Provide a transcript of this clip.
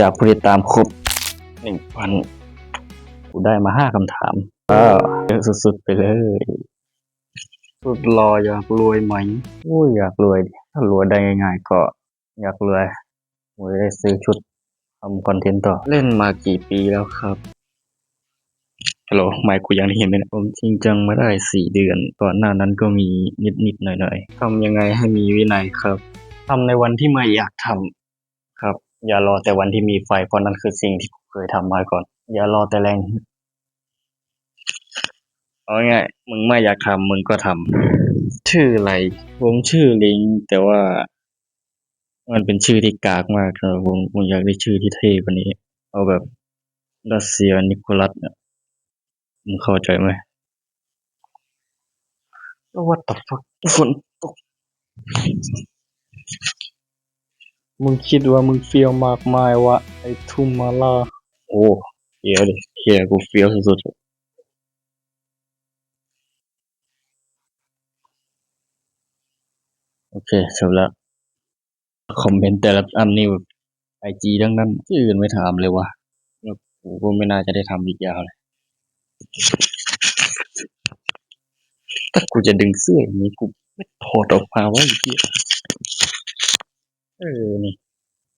จากผู้ติดตามครบ 1,000 กูได้มา5คำถามเยอะสุดๆไปเลยสุดรออยากรวยไหมอยากรวยดิถ้ารวยได้ง่ายๆก็อยากรวยกูจะได้ซื้อชุดทำคอนเทนต์ต่อเล่นมากี่ปีแล้วครับฮัลโหลไมค์กูยังได้ยินไหมเนี่ยผมจริงจังมาได้4 เดือนก่อนหน้านั้นก็มีนิดๆหน่อยๆทำยังไงให้มีวินัยครับทำในวันที่ไม่อยากทำครับอย่ารอแต่วันที่มีไฟเพราะนั่นคือสิ่งที่ผมเคยทำมาก่อนอย่ารอแต่แรงเอาง่ายๆมึงไม่อยากทำมึงก็ทำชื่ออะไรผมชื่อลิงแต่ว่ามันเป็นชื่อที่กากมากครับผมอยากได้ชื่อที่เท่กว่านี้เอาแบบรัสเซียนิโคลัสเนี่ยมึงเข้าใจไหม What the fuck ฝนตกมึงคิดว่ามึงเฟี้ยวมากมายวะไอ้ทุ่มมาล่าโอ้เฟี้ยวดิเฮียกูเฟี้ยวสุดๆโอเคจบแล้วคอมเมนต์แต่ละอันนี่แบบไอจีทั้งนั้นชื่ออื่นไม่ถามเลยวะแล้วกูก็ไม่น่าจะได้ทำอีกยาวเลยถ้ากูจะดึงเสื้ออย่างนี้กูไม่ถอดออกมาไว้อีกทีนี่